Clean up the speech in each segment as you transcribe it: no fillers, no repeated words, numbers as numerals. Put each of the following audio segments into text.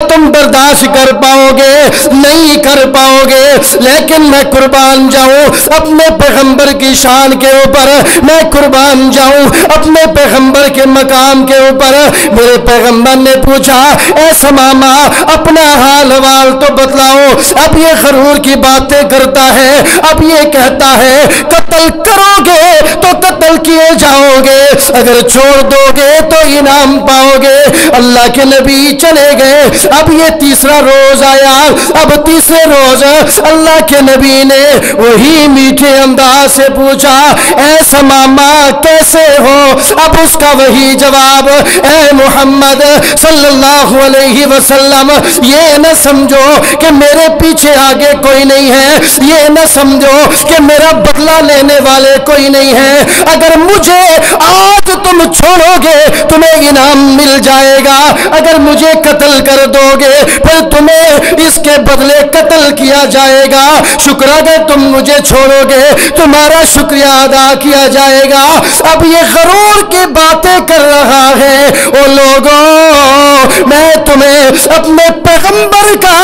تم برداشت کر پاؤ گے، نہیں کر پاؤ گے، لیکن میں قربان جاؤں اپنے پیغمبر کی شان کے اوپر، میں قربان جاؤں اپنے پیغمبر کے مقام کے اوپر۔ میرے پیغمبر نے پوچھا اے ثمامہ اپنا حال حوال تو بتلاؤ، اب یہ غرور کی باتیں کرتا ہے، اب یہ کہتا ہے قتل کرو گے تو قتل کیے جاؤ گے، اگر چھوڑ دو گے تو انعام پاؤ گے۔ اللہ کے نبی چلے گئے، اب یہ تیسرا روز آیا، اب تیسرے روز اللہ کے نبی نے وہی میٹھے انداز سے پوچھا اے ثمامہ کیسے ہو؟ اب اس کا وہی جواب اے محمد صلی اللہ علیہ وسلم یہ نہ سمجھو کہ میرے پیچھے آگے کوئی نہیں ہے، یہ نہ سمجھو کہ میرا بدلہ لینے والے کوئی نہیں ہے، اگر مجھے آج تم چھوڑو گے تمہیں انعام مل جائے گا، اگر مجھے قتل کر دو گے پھر تمہیں اس کے بدلے قتل کیا جائے گا، شکر اگر تم مجھے چھوڑو گے تمہارا شکریہ ادا کیا جائے گا۔ اب یہ غرور کی باتیں کر رہا ہے، او لوگوں میں تمہیں اپنے پیغمبر کا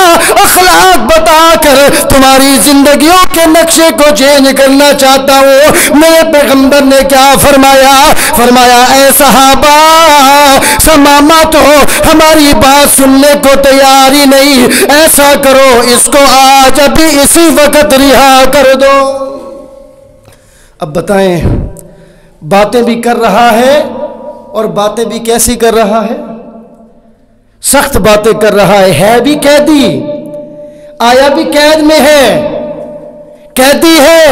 اخلاق بتا کر تمہاری زندگیوں کے نقشے کو چینج کرنا چاہتا ہوں۔ میرے پیغمبر نے کیا فرمایا؟ فرمایا اے صحابہ ثمامہ تو ہماری بات سننے کو تیار ہی نہیں، ایسا کرو اس کو آج ابھی اسی وقت رہا کر دو۔ اب بتائیں باتیں بھی کر رہا ہے اور باتیں بھی کیسی کر رہا ہے؟ سخت باتیں کر رہا ہے بھی قیدی، آیا بھی قید میں ہے، قیدی ہے،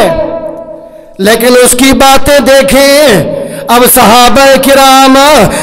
لیکن اس کی باتیں دیکھیں۔ اب صحابہ کرام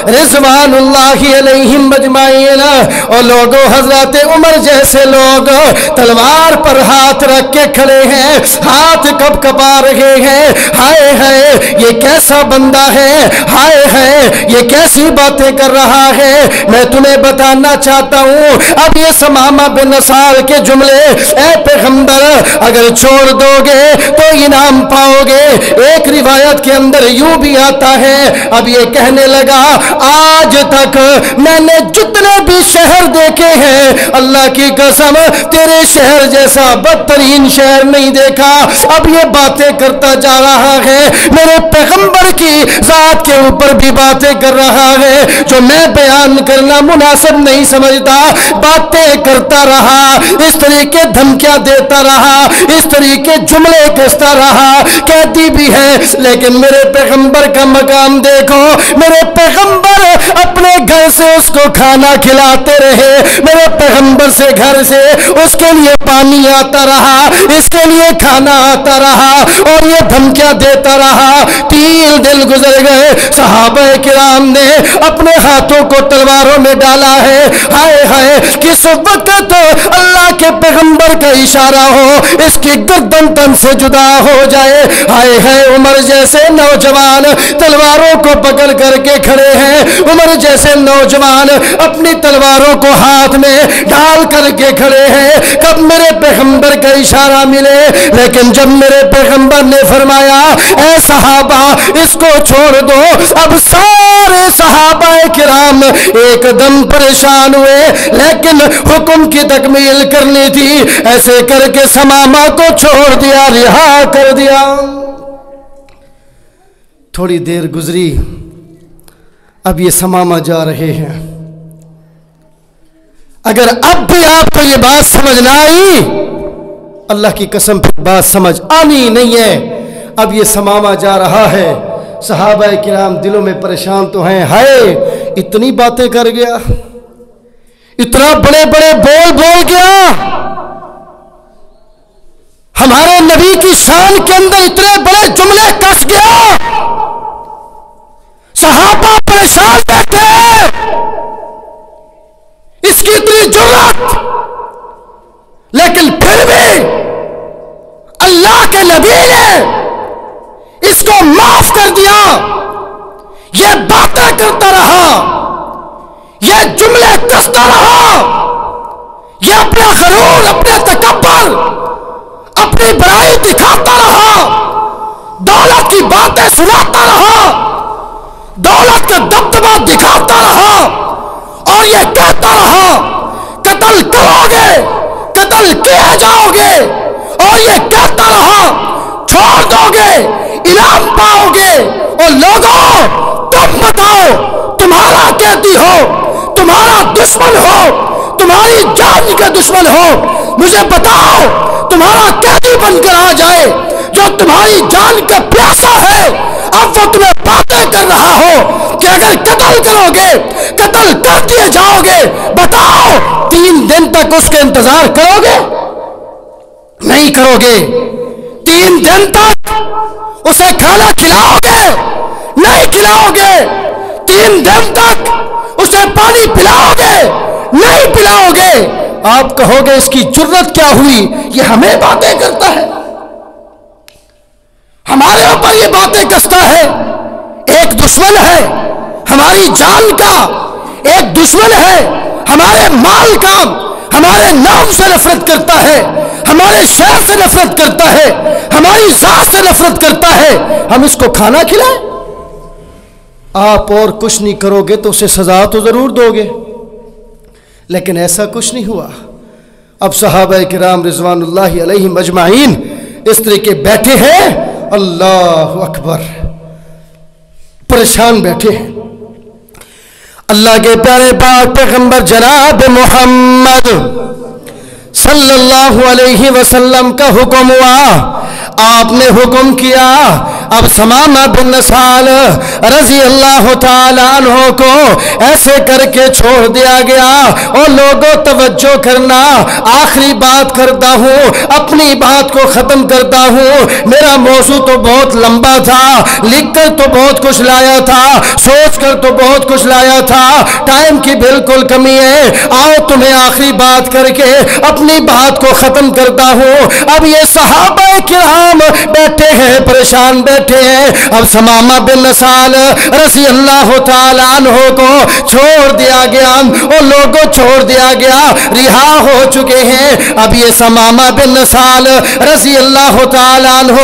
رضوان اللہ علیہم مجمعین اور لوگوں حضرت عمر جیسے لوگ تلوار پر ہاتھ رکھ کے کھڑے ہیں، ہاتھ کب کپا رہے ہیں، ہائے ہائے یہ کیسا بندہ ہے، ہائے ہائے یہ کیسی باتیں کر رہا ہے۔ میں تمہیں بتانا چاہتا ہوں اب یہ ثمامہ بن اسال کے جملے اے پیغمبر اگر چھوڑ دو گے تو انعام پاؤ گے۔ ایک روایت کے اندر یوں بھی آتا ہے، اب یہ کہنے لگا آج تک میں نے جتنے بھی شہر دیکھے ہیں اللہ کی قسم تیرے شہر جیسا بدترین شہر نہیں دیکھا۔ اب یہ باتیں کرتا جا رہا ہے، میرے پیغمبر کی ذات کے اوپر بھی باتیں کر رہا ہے جو میں بیان کرنا مناسب نہیں سمجھتا، باتیں کرتا رہا، اس طریقے دھمکیاں دیتا رہا، اس طریقے جملے کستا رہا، قیدی بھی ہے لیکن میرے پیغمبر کا مقام دیکھو، میرے پیغمبر اپنے گھر سے اس کو کھانا کھلاتے رہے، میرے پیغمبر سے گھر سے اس کے لیے پانی آتا رہا، اس کے لیے کھانا آتا رہا اور یہ دھمکیاں دیتا رہا۔ 3 دن گزر گئے، صحابہ کرام نے اپنے ہاتھوں کو تلواروں میں ڈالا ہے، ہائے ہائے کس وقت اللہ کے پیغمبر کا اشارہ ہو اس کی گردن تن سے جدا ہو جائے۔ ہائے ہائے عمر جیسے نوجوان تلواروں کو پکڑ کر کے کھڑے ہیں، عمر جیسے نوجوان اپنی تلواروں کو ہاتھ میں ڈال کر کے کھڑے ہیں کب میرے پیغمبر کا اشارہ ملے۔ لیکن جب میرے پیغمبر نے فرمایا اے صحابہ اس کو چھوڑ دو، اب سارے صحابہ کرام ایک دم پریشان ہوئے، لیکن حکم کی تکمیل کرنی تھی، ایسے کر کے ثمامہ کو چھوڑ دیا، رہا کر دیا۔ تھوڑی دیر گزری، اب یہ ثمامہ جا رہے ہیں۔ اگر اب بھی آپ کو یہ بات سمجھ نہ آئی، اللہ کی قسم پھر بات سمجھ آنی نہیں ہے۔ اب یہ ثمامہ جا رہا ہے، صحابہ کرام دلوں میں پریشان تو ہیں، ہائے اتنی باتیں کر گیا، اتنا بڑے بڑے بول بول گیا، ہمارے نبی کی شان کے اندر اتنے بڑے جملے کس گیا، صحابہ پریشان بیٹھے، اس کی اتنی جرات، لیکن پھر بھی اللہ کے نبی نے اس کو معاف کر دیا۔ یہ باتیں کرتا رہا، یہ جملے کستا رہا، یہ اپنا غرور، اپنے تکبر، اپنی بڑائی دکھاتا رہا، دولت کی باتیں سناتا رہا، دولت کا دبدبہ دکھاتا رہا اور یہ کہتا رہا کہ کرو گے قتل کیے جاؤ گے، اور یہ کہتا رہا چھوڑ دو گے انعام پاؤ گے۔ اور لوگوں تم بتاؤ تمہارا قیدی ہو، تمہارا دشمن ہو، تمہاری جان کا دشمن ہو، مجھے بتاؤ تمہارا قیدی بن کر آ جائے جو تمہاری جان کا پیاسا ہے، اب وہ تمہیں باتیں کر رہا ہو کہ اگر قتل کرو گے قتل کر دیے جاؤ گے، بتاؤ 3 دن تک اس کے انتظار کرو گے؟ نہیں کرو گے۔ 3 دن تک اسے کھانا کھلاؤ گے؟ نہیں کھلاؤ گے۔ 3 دن تک اسے پانی پلاؤ گے؟ نہیں پلاؤ گے۔ آپ کہو گے اس کی جرت کیا ہوئی، یہ ہمیں باتیں کرتا ہے، ہمارے اوپر یہ باتیں کستا ہے۔ ایک دشمن ہے ہماری جان کا، ایک دشمن ہے ہمارے مال کا، ہمارے نام سے نفرت کرتا ہے، ہمارے شہر سے نفرت کرتا ہے، ہماری ذات سے نفرت کرتا ہے، ہم اس کو کھانا کھلائیں؟ آپ اور کچھ نہیں کرو گے تو اسے سزا تو ضرور دو گے، لیکن ایسا کچھ نہیں ہوا۔ اب صحابہ کرام رضوان اللہ علیہم اجمعین اس طریقے بیٹھے ہیں، اللہ اکبر، پریشان بیٹھے ہیں۔ اللہ کے پیارے پاک پیغمبر جناب محمد صلی اللہ علیہ وسلم کا حکم ہوا، آپ نے حکم کیا اب ثمامہ بن نسال رضی اللہ تعالیٰ عنہ کو ایسے کر کے چھوڑ دیا گیا۔ اور لوگوں توجہ کرنا، آخری بات کرتا ہوں، اپنی بات کو ختم کرتا ہوں، میرا موضوع تو بہت لمبا تھا، لکھ کر تو بہت کچھ لایا تھا، سوچ کر تو بہت کچھ لایا تھا، ٹائم کی بالکل کمی ہے۔ آؤ تمہیں آخری بات کر کے اپنی بات کو ختم کرتا ہوں۔ اب یہ صحابہ کرام بیٹھے ہیں، پریشان بیٹھے ہیں۔ اب ثمامہ بن نسال رضی اللہ تعالیٰ عنہ کو چھوڑ دیا گیا، اور لوگوں چھوڑ دیا گیا، رہا ہو چکے ہیں۔ اب یہ ثمامہ بن نسال رضی اللہ تعالیٰ عنہ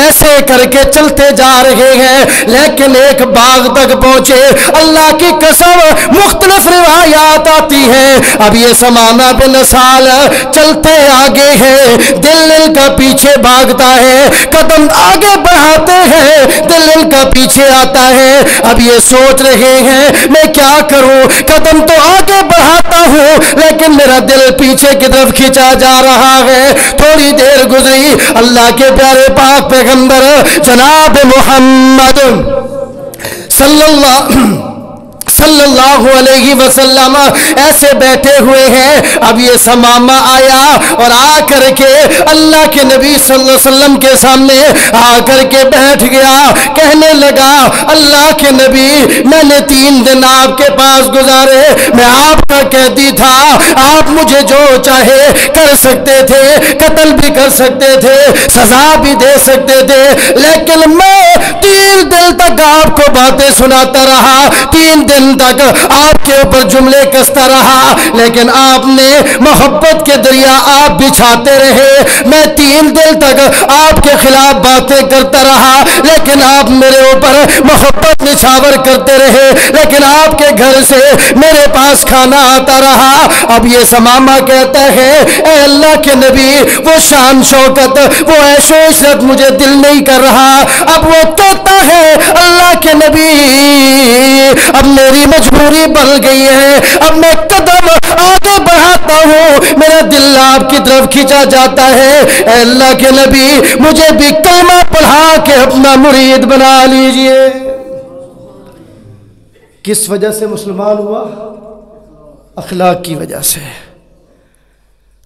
ایسے کر کے چلتے جا رہے ہیں، لیکن ایک باغ تک پہنچے۔ اللہ کی قسم مختلف روایات آتی ہیں۔ اب یہ ثمامہ بن نسال چلتے آگے ہیں، دل کا پیچھے بھاگتا ہے، قدم آگے بڑھاتے ہیں، دل کا پیچھے آتا ہے۔ اب یہ سوچ رہے ہیں میں کیا کروں، قدم تو آگے بڑھاتا ہوں لیکن میرا دل پیچھے کی طرف کھینچا جا رہا ہے۔ تھوڑی دیر گزری، اللہ کے پیارے پاک پیغمبر جناب محمد صلی اللہ علیہ وسلم ایسے بیٹھے ہوئے ہیں۔ اب یہ ثمامہ آیا اور آ کر کے اللہ کے نبی صلی اللہ علیہ وسلم کے سامنے آ کر کے بیٹھ گیا، کہنے لگا اللہ کے نبی میں نے 3 دن آپ کے پاس گزارے، میں آپ کا قیدی تھا، آپ مجھے جو چاہے کر سکتے تھے، قتل بھی کر سکتے تھے، سزا بھی دے سکتے تھے، لیکن میں 3 دن تک آپ کو باتیں سناتا رہا، 3 دن تک آپ کے اوپر جملے کستا رہا، لیکن آپ نے محبت کے دریا آپ بچھاتے رہے۔ میں 3 دن تک آپ کے خلاف باتیں کرتا رہا، لیکن آپ میرے اوپر محبت نچھاور کرتے رہے، لیکن آپ کے گھر سے میرے پاس کھانا آتا رہا۔ اب یہ ثمامہ کہتا ہے اے اللہ کے نبی، وہ شان شوکت، وہ عیش و عشرت مجھے دل نہیں کر رہا۔ اب وہ کہتا ہے اللہ کے نبی اب میری مجبوری بن گئی ہے، اب میں قدم آگے بڑھاتا ہوں، میرا دل آپ کی طرف کھینچا جاتا ہے۔ اے اللہ کے نبی مجھے بھی کلمہ پڑھا کے اپنا مرید بنا لیجئے۔ کس وجہ سے مسلمان ہوا؟ اخلاق کی وجہ سے۔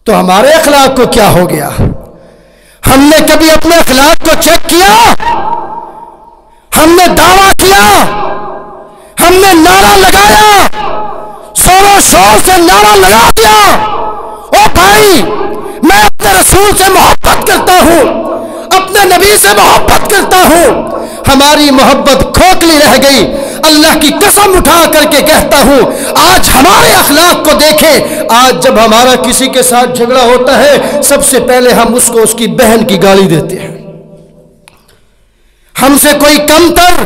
تو ہمارے اخلاق کو کیا ہو گیا؟ ہم نے کبھی اپنے اخلاق کو چیک کیا؟ ہم نے دعویٰ کیا، ہم نے نعرہ لگایا، زور و شور سے نعرہ لگا دیا او بھائی میں اپنے رسول سے محبت کرتا ہوں، اپنے نبی سے محبت کرتا ہوں، ہماری محبت کھوکھلی رہ گئی۔ اللہ کی قسم اٹھا کر کے کہتا ہوں آج ہمارے اخلاق کو دیکھیں۔ آج جب ہمارا کسی کے ساتھ جھگڑا ہوتا ہے سب سے پہلے ہم اس کو اس کی بہن کی گالی دیتے ہیں، ہم سے کوئی کم تر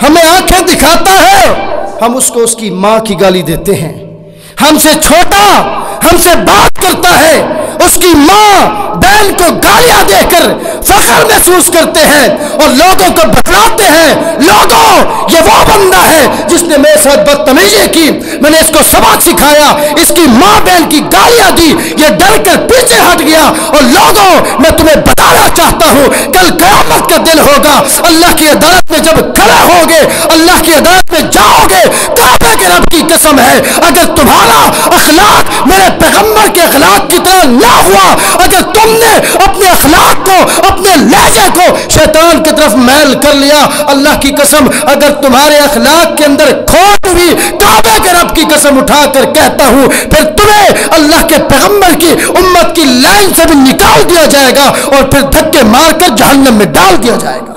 ہمیں آنکھیں دکھاتا ہے ہم اس کو اس کی ماں کی گالی دیتے ہیں، ہم سے چھوٹا ہم سے بات اس کی ماں بہن کو گالیاں دے کر فخر محسوس کرتے ہیں اور لوگوں کو بتلاتے ہیں لوگوں یہ وہ بندہ ہے جس نے میرے ساتھ بدتمیزی کی، میں نے اس کو سبق سکھایا، اس کی ماں بہن کی گالیاں دی، یہ ڈر کر پیچھے ہٹ گیا۔ اور لوگوں میں تمہیں بتانا چاہتا ہوں کل قیامت کا دن ہوگا، اللہ کی عدالت میں جب کھڑے ہوگے، اللہ کی عدالت میں جاؤ گے، کعبے کے رب کی قسم ہے اگر تمہارا اخلاق میرے پیغمبر کے اخلاق کی طرح نہ ہوا، اگر تم نے اپنے اخلاق کو اپنے لہجے کو شیطان کی طرف میل کر لیا، اللہ کی قسم اگر تمہارے اخلاق کے اندر کھوٹ ہوئی، کعبے کے رب کی قسم اٹھا کر کہتا ہوں پھر تمہیں اللہ کے پیغمبر کی امت کی لائن سے بھی نکال دیا جائے گا اور پھر دھکے مار کر جہنم میں ڈال دیا جائے گا۔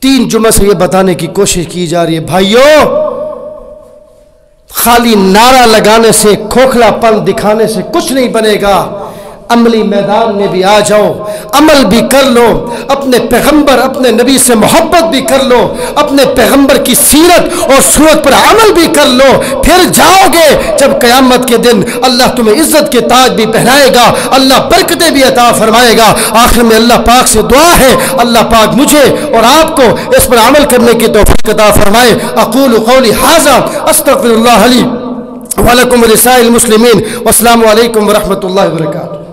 3 جمعہ سے یہ بتانے کی کوشش کی جا رہی ہے بھائیوں، خالی نعرہ لگانے سے، کھوکھلا پن دکھانے سے کچھ نہیں بنے گا، عملی میدان میں بھی آ جاؤ، عمل بھی کر لو، اپنے پیغمبر اپنے نبی سے محبت بھی کر لو، اپنے پیغمبر کی سیرت اور صورت پر عمل بھی کر لو، پھر جاؤ گے جب قیامت کے دن اللہ تمہیں عزت کے تاج بھی پہنائے گا، اللہ برکتیں بھی عطا فرمائے گا۔ آخر میں اللہ پاک سے دعا ہے اللہ پاک مجھے اور آپ کو اس پر عمل کرنے کی توفیق عطا فرمائے۔ اقول قولی ھذا استغفر اللہ لی ولکم ولسائر المسلمین، والسلام علیکم ورحمۃ اللہ وبرکاتہ۔